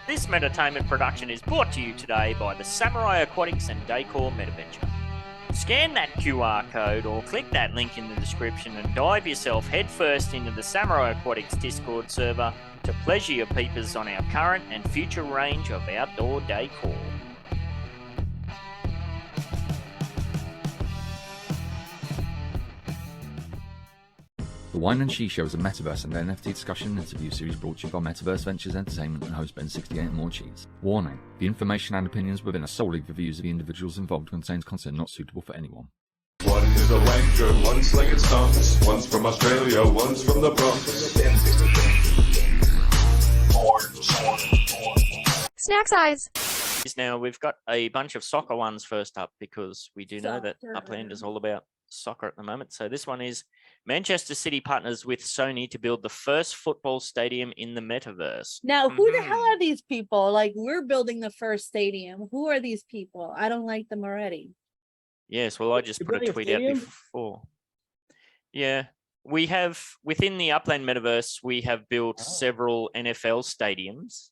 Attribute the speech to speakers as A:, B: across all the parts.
A: This Metatainment production is brought to you today by the Samurai Aquatics and Decor Metaventure. Scan that QR code or click that link in the description and dive yourself headfirst into the Samurai Aquatics Discord server to pleasure your peepers on our current and future range of outdoor decor.
B: The Whine and Cheese show is a Metaverse and NFT discussion and interview series brought to you by Metaverse Ventures Entertainment and host BEN68 and Morecheese. Warning: the information and opinions within are solely the views of the individuals involved and contains content not suitable for anyone.
C: One is a wanker, one's slinging stunts, one's from Australia, one's from the Bronx.
D: Snack size.
A: Now we've got a bunch of soccer ones first up because we do know that Upland is all about soccer at the moment. So this one is Manchester City partners with Sony to build the first football stadium in the Metaverse.
E: Now, who the hell are these people? Like, we're building the first stadium. Who are these people? I don't like them already.
A: Yes, well, I just put a tweet out before. Yeah, we have, within the Upland Metaverse, we have built several NFL stadiums.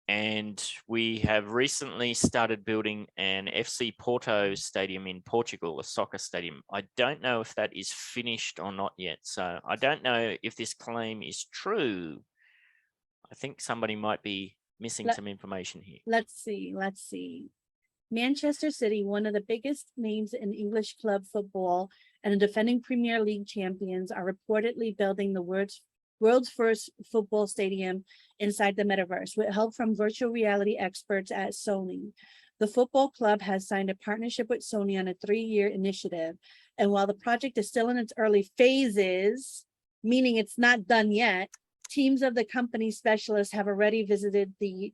A: And we have recently started building an FC Porto stadium in Portugal, a soccer stadium. I don't know if that is finished or not yet. So I don't know if this claim is true. I think somebody might be missing some information here.
E: Let's see. Manchester City, one of the biggest names in English club football and the defending Premier League champions, are reportedly building the world's first football stadium inside the metaverse with help from virtual reality experts at Sony. The football club has signed a partnership with Sony on a 3-year initiative. And while the project is still in its early phases, meaning it's not done yet, teams of the company specialists have already visited the,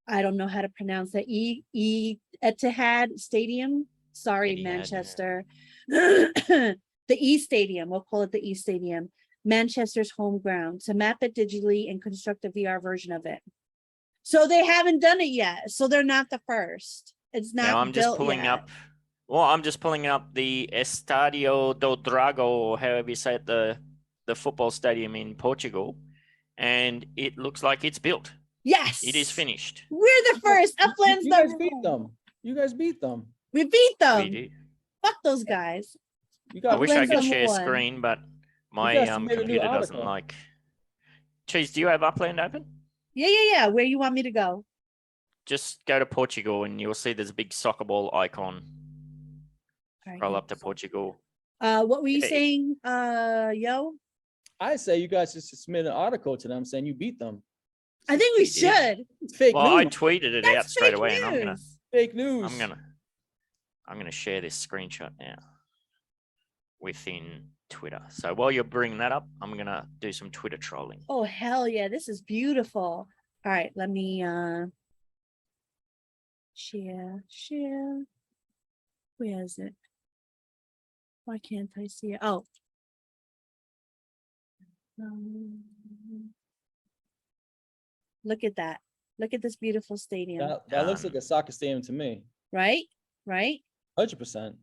E: I don't know how to pronounce that, Etihad Stadium. Sorry, Etihad, Manchester. Yeah. The E Stadium, we'll call it the E Stadium. Manchester's home ground, to map it digitally and construct a VR version of it. So they haven't done it yet. So they're not the first. It's not. Now I'm just pulling up.
A: Well, I'm just pulling up the Estadio do Dragão, or however you say it, the football stadium in Portugal, and it looks like it's built.
E: Yes,
A: it is finished.
E: We're the first. Upland's
F: you guys beat them. You guys beat them.
E: We beat them.
A: We did.
E: Fuck those guys.
A: I wish I could share screen, but my computer doesn't like. Cheese, do you have Upland open?
E: Yeah. Where you want me to go? Just
A: go to Portugal and you'll see there's a big soccer ball icon. Right, scroll up to Portugal.
E: What were you saying, yo?
F: I say you guys just submit an article to them saying you beat them.
E: I think we should.
F: It's fake news.
A: I tweeted it out straight away, and I'm gonna
F: fake news.
A: I'm gonna share this screenshot now within Twitter. So while you're bringing that up, I'm gonna do some Twitter trolling.
E: Oh hell yeah, this is beautiful. All right, let me share. Where is it? Why can't I see it? Oh. Look at that. Look at this beautiful stadium.
F: That looks like a soccer stadium to me.
E: Right?
F: 100%.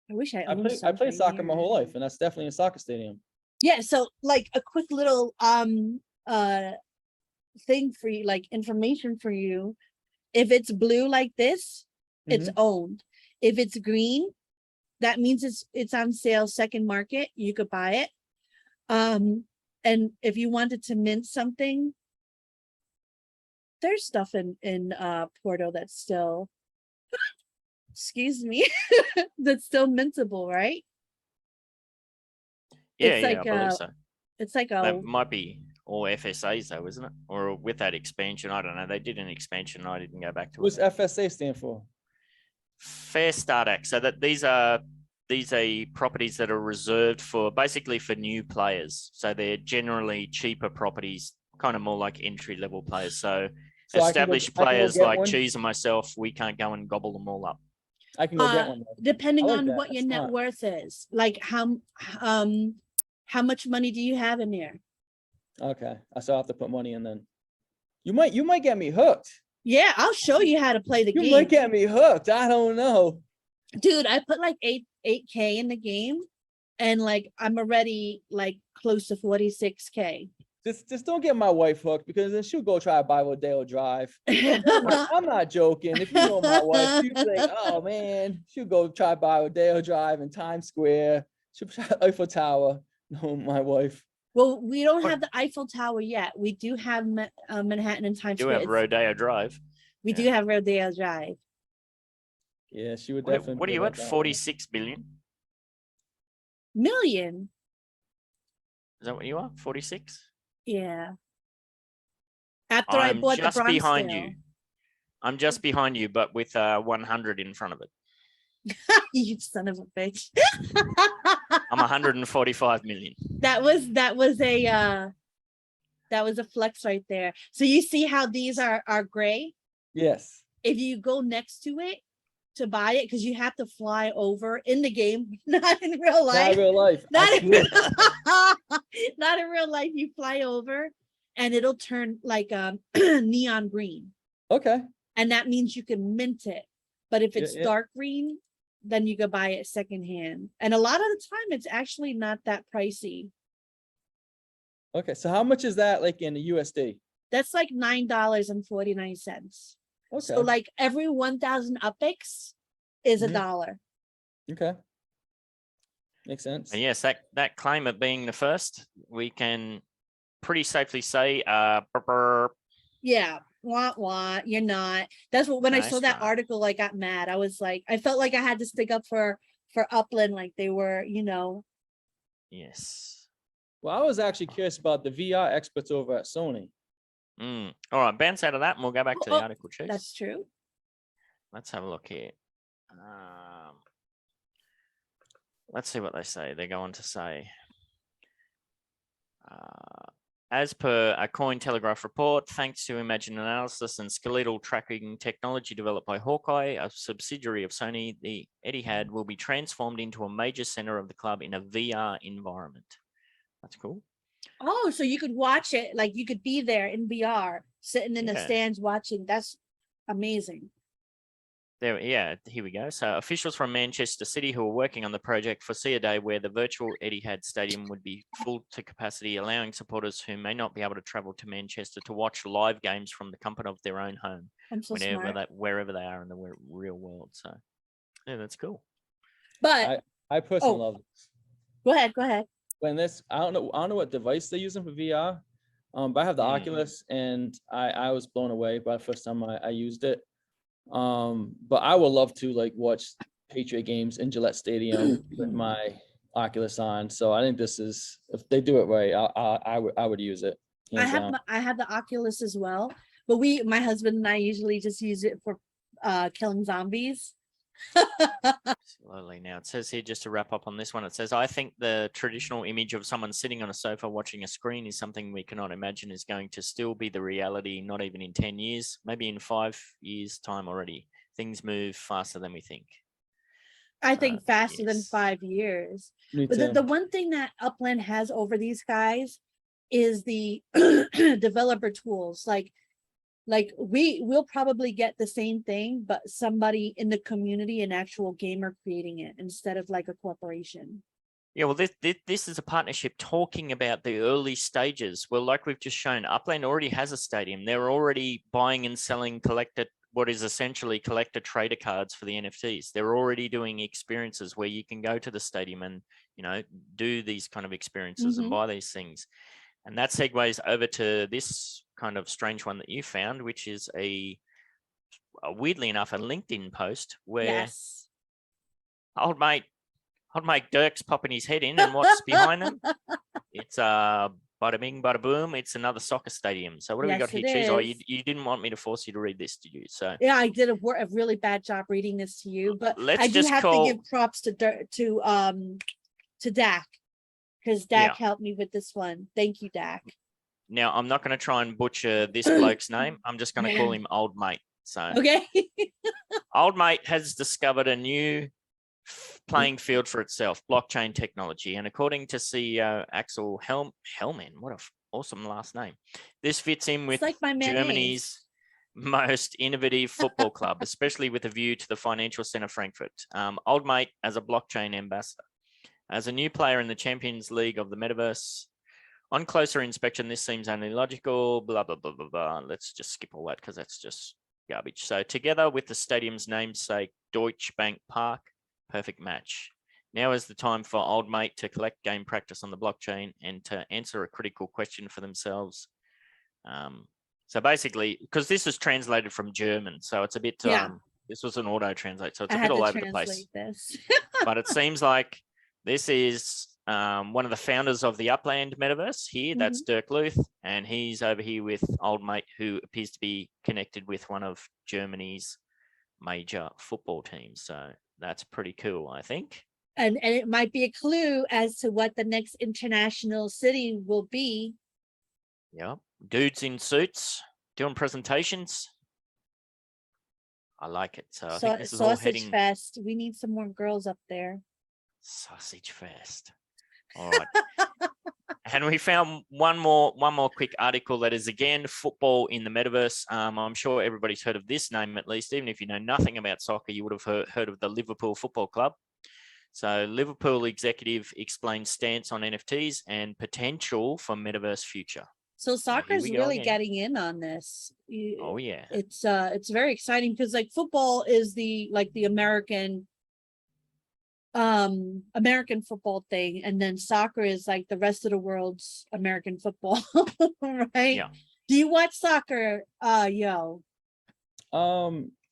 E: I wish I
F: played soccer my whole life, and that's definitely a soccer stadium.
E: Yeah, so like a quick little thing for you, like information for you. If it's blue like this, it's owned. If it's green, that means it's on sale, second market. You could buy it. And if you wanted to mint something, there's stuff in Porto that's still excuse me, that's still mintable, right?
A: Yeah, I believe so.
E: It's like
A: that might be all FSAs though, isn't it? Or with that expansion, I don't know. They did an expansion. I didn't go back to it.
F: What's FSA stand for?
A: Fair Start Act. So that these are properties that are reserved for basically for new players. So they're generally cheaper properties, kind of more like entry level players. So established players like Cheese and myself, we can't go and gobble them all up.
F: I can go get one.
E: Depending on what your net worth is, like how much money do you have in there?
F: Okay, I still have to put money in then. You might get me hooked.
E: Yeah, I'll show you how to play the game.
F: You might get me hooked. I don't know.
E: Dude, I put like 8K in the game, and like I'm already like close to 46K.
F: just don't get my wife hooked, because then she'll go try to buy Rodeo Drive. I'm not joking. If you know my wife, she'll be like, oh man, she'll go try to buy Rodeo Drive in Times Square. She'll try Eiffel Tower. No, my wife.
E: Well, we don't have the Eiffel Tower yet. We do have Manhattan and Times
A: You
E: Square.
A: have Rodeo Drive.
E: We do have Rodeo Drive.
F: Yeah, she would
A: What,
F: definitely.
A: what are
F: be
A: you
F: about
A: at?
F: that.
A: 46 billion?
E: Million.
A: Is that what you are? 46?
E: Yeah. After I
A: I'm
E: bought the
A: just behind
E: Bronxdale.
A: you. I'm just behind you, but with 100 in front of it.
E: You son of a bitch.
A: I'm 145 million.
E: That was a flex right there. So you see how these are gray?
F: Yes.
E: If you go next to it to buy it, because you have to fly over in the game, not in real
F: Not
E: life.
F: real life.
E: Not
F: I
E: in,
F: swear.
E: not in real life. You fly over and it'll turn like neon green.
F: Okay.
E: And that means you can mint it. But if it's
F: Yeah.
E: dark green, then you could buy it secondhand. And a lot of the time it's actually not that pricey.
F: Okay. So how much is that like in the USD?
E: That's like $9.49.
F: Okay.
E: So like every 1,000 UPIX is
F: Mhm.
E: $1.
F: Okay. Makes sense.
A: And yes, that claim of being the first, we can pretty safely say,
E: Yeah, you're not. That's what, when I
A: Nice
E: saw that
A: try.
E: article, I got mad. I was like, I felt like I had to stick up for Upland, like they were,
A: yes.
F: Well, I was actually curious about the VR experts over at Sony.
A: All right, bounce out of that and we'll go back to the
E: Oh,
A: article, Cheese.
E: that's true.
A: Let's have a look here. Let's see what they say. They're going to say, as per a Cointelegraph report, thanks to image analysis and skeletal tracking technology developed by Hawkeye, a subsidiary of Sony, the Etihad will be transformed into a major center of the club in a VR environment. That's cool.
E: Oh, so you could watch it, like you could be there in VR, sitting in the
A: Yeah.
E: stands watching. That's amazing.
A: There, yeah, here we go. So officials from Manchester City who are working on the project foresee a day where the virtual Etihad Stadium would be full to capacity, allowing supporters who may not be able to travel to Manchester to watch live games from the comfort of their own home,
E: I'm so smart.
A: wherever they are in the real world. So, yeah, that's cool.
E: But
F: I personally
E: Oh.
F: love this.
E: go ahead.
F: When this, I don't know what device they're using for VR. But I have the Oculus, and I was blown away by the first time I used it. But I would love to like watch Patriot games in Gillette Stadium with my Oculus on. So I think this is, if they do it right, I would use it. hands down.
E: I have the Oculus as well, but my husband and I usually just use it for killing zombies.
A: Slowly now. It says here, just to wrap up on this one, it says, I think the traditional image of someone sitting on a sofa watching a screen is something we cannot imagine is going to still be the reality, not even in 10 years, maybe in 5 years' time already. Things move faster than we think.
E: I think faster than
A: yes.
E: 5 years.
F: Me
E: But
F: too.
E: the one thing that Upland has over these guys is the developer tools. Like we'll probably get the same thing, but somebody in the community, an actual gamer creating it instead of like a corporation.
A: Yeah, well, this is a partnership talking about the early stages. Well, like we've just shown, Upland already has a stadium. They're already buying and selling what is essentially collector trader cards for the NFTs. They're already doing experiences where you can go to the stadium and, do these kind of experiences and buy these things. And that segues over to this kind of strange one that you found, which is a weirdly enough, a LinkedIn post where
E: Yes.
A: old mate Dirk's popping his head in, and what's behind them? It's bada bing, bada boom. It's another soccer stadium. So what do we got
E: Yes,
A: here,
E: it
A: Cheese? Oh,
E: is.
A: you didn't want me to force you to read this, did you? So
E: Yeah, I did a really bad job reading this to you, but
A: Let's
E: I do
A: just
E: have
A: call-
E: to give props to Dak, because Dak helped me with this one. Thank you, Dak.
A: now I'm not going to try and butcher this bloke's name. I'm just going to call him Old Mate. So
E: Okay.
A: Old Mate has discovered a new playing field for itself, blockchain technology. And according to CEO Axel Hellman, what an awesome last name. This fits in with
E: It's like my mayonnaise.
A: Germany's most innovative football club, especially with a view to the financial center Frankfurt. Old Mate as a blockchain ambassador. As a new player in the Champions League of the Metaverse, On closer inspection, this seems only logical, blah, blah, blah, blah, blah. Let's just skip all that because that's just garbage. So together with the stadium's namesake, Deutsche Bank Park, perfect match. Now is the time for old mate to collect game practice on the blockchain and to answer a critical question for themselves. So basically, because this is translated from German, so it's a bit, this was an auto translate, so it's a bit all over the place.
E: This.
A: But it seems like this is one of the founders of the Upland Metaverse here. That's Dirk Luth, and he's over here with old mate who appears to be connected with one of Germany's major football teams. So that's pretty cool, I think.
E: And it might be a clue as to what the next international city will be.
A: Yeah, dudes in suits doing presentations. I like it. So I think this is all heading.
E: Fest. We need some more girls up there.
A: Sausage Fest. All right. And we found one more quick article that is again football in the metaverse. I'm sure everybody's heard of this name at least. Even if you know nothing about soccer, you would have heard of the Liverpool Football Club. So Liverpool executive explains stance on NFTs and potential for metaverse future.
E: So soccer's really getting in on this.
A: Oh yeah.
E: It's very exciting because like football is the American football thing, and then soccer is like the rest of the world's American football. Right?
A: Yeah.
E: Do you watch soccer, yo?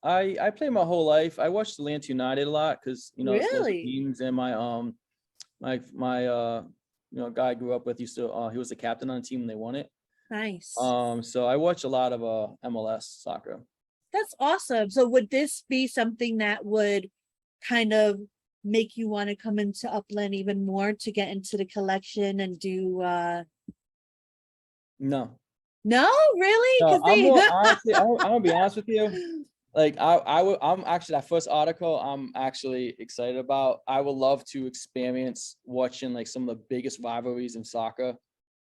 F: I played my whole life. I watched Atlanta United a lot because it's those teams, and my guy I grew up with used to he was the captain on the team when they won it.
E: Nice.
F: So I watch a lot of MLS soccer.
E: That's awesome. So would this be something that would kind of make you want to come into Upland even more to get into the collection and do
F: No,
E: really?
F: No, honestly, I'm gonna be honest with you. Like I'm actually, that first article I'm actually excited about. I would love to experience watching like some of the biggest rivalries in soccer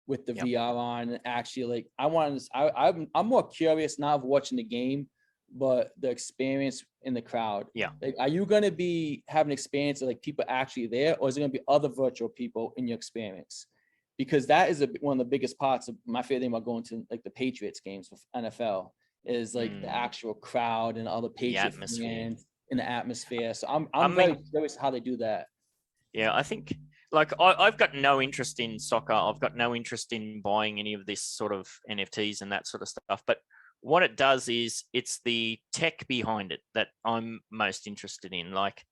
F: with the VR on, and actually I'm more curious now of watching the game, but the experience in the crowd.
A: Yeah.
F: Like, are you gonna be having experience of like people actually there, or is it gonna be other virtual people in your experience? Because that is one of the biggest parts of my favorite thing about going to like the Patriots games with NFL is like the actual crowd and all the Patriots fans in the atmosphere. So I'm very curious how they do that.
A: Yeah, I think like I've got no interest in soccer. I've got no interest in buying any of this sort of NFTs and that sort of stuff. But what it does is it's the tech behind it that I'm most interested in. Like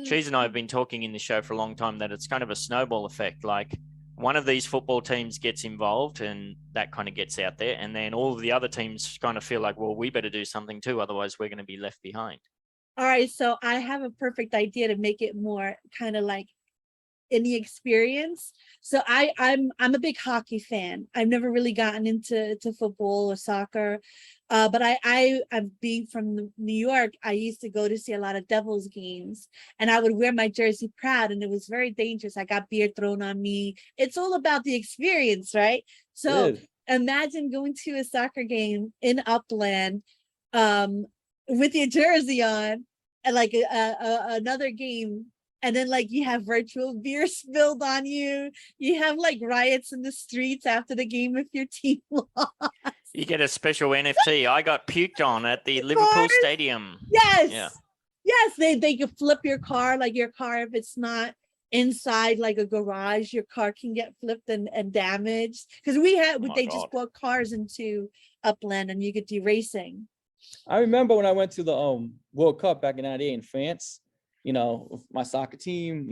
A: Cheese and I have been talking in the show for a long time that it's kind of a snowball effect. Like one of these football teams gets involved and that kind of gets out there. And then all of the other teams kind of feel like, well, we better do something too. Otherwise we're going to be left behind.
E: All right. So I have a perfect idea to make it more kind of like in the experience. So I'm a big hockey fan. I've never really gotten into football or soccer. But I'm being from New York. I used to go to see a lot of Devils games, and I would wear my jersey proud, and it was very dangerous. I got beer thrown on me. It's all about the experience, right? So imagine going to a soccer game in Upland with your jersey on, and like another game. And then like you have virtual beer spilled on you. You have like riots in the streets after the game if your team lost.
A: You get a special NFT. I got puked on at the Liverpool Stadium.
E: Yes.
A: Yeah.
E: Yes. They could flip your car, like your car, if it's not inside like a garage, your car can get flipped and damaged. Because they just brought cars into Upland and you could do racing.
F: I remember when I went to the World Cup back in '98 in France. My soccer team,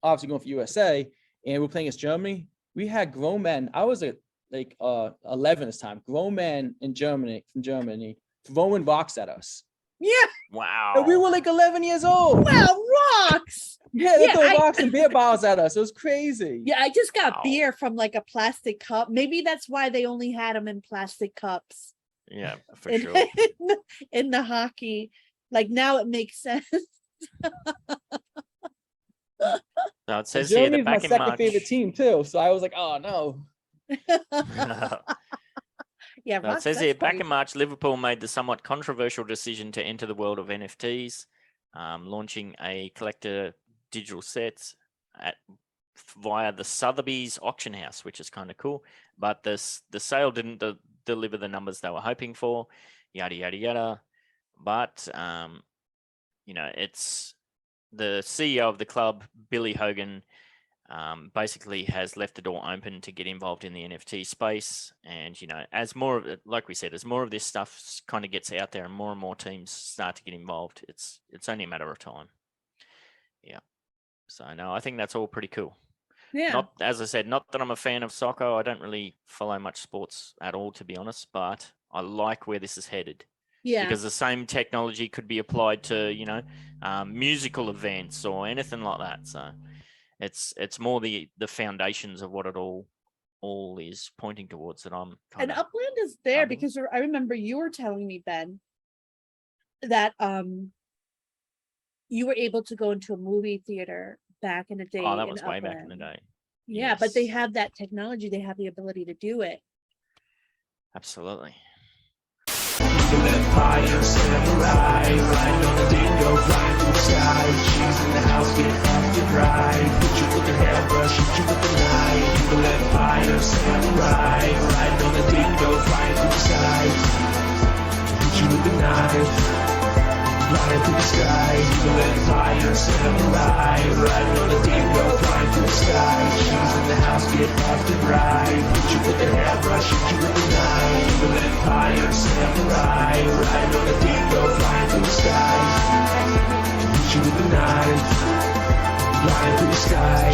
F: obviously going for USA, and we're playing against Germany. We had grown men. I was 11 this time. Grown men from Germany, throwing rocks at us.
E: Yeah.
A: Wow.
F: And we were like 11 years old.
E: Wow, rocks.
F: Yeah, they throw rocks and beer bottles at us. It was crazy.
E: Yeah, I just got beer from like a plastic cup. Maybe that's why they only had them in plastic cups.
A: Yeah, for sure.
E: In the hockey, like now it makes sense.
A: No, it says here that back in March.
F: My second favorite team too, so I was like, oh no.
E: Yeah,
A: no, it says here back in March, Liverpool made the somewhat controversial decision to enter the world of NFTs, launching a collector digital sets via the Sotheby's auction house, which is kind of cool. But the sale didn't deliver the numbers they were hoping for, yada, yada, yada. But, it's the CEO of the club, Billy Hogan, basically has left the door open to get involved in the NFT space. And, as more of it, like we said, as more of this stuff kind of gets out there and more teams start to get involved, it's only a matter of time. Yeah. So, no, I think that's all pretty cool.
E: Yeah.
A: Not, as I said, not that I'm a fan of soccer. I don't really follow much sports at all, to be honest, but I like where this is headed.
E: Yeah.
A: Because the same technology could be applied to, musical events or anything like that. So it's more the foundations of what it all is pointing towards that I'm kind
E: And
A: of
E: Upland is there
A: loving.
E: because I remember you were telling me, Ben, that you were able to go into a movie theater back in the day.
A: Oh, that was way back in the
E: Upland.
A: day.
E: Yeah, but they
A: Yes.
E: have that technology. They have the ability to do it.
A: Absolutely.
D: Empire samurai, riding on the dingo, flying through the sky. Cheese in the house, get off your ride. Hit you with the hairbrush, hit you with the knife. Evil Empire samurai, riding on the dingo, flying through the sky. Hit you with the knife. Flying through the sky, evil Empire samurai, riding on the dingo, flying through the sky. Cheese in the house, get off the ride. Hit you with the hairbrush, hit you with the knife. Evil Empire samurai, riding on the dingo, flying through the sky. Hit you with the knife, flying through the sky.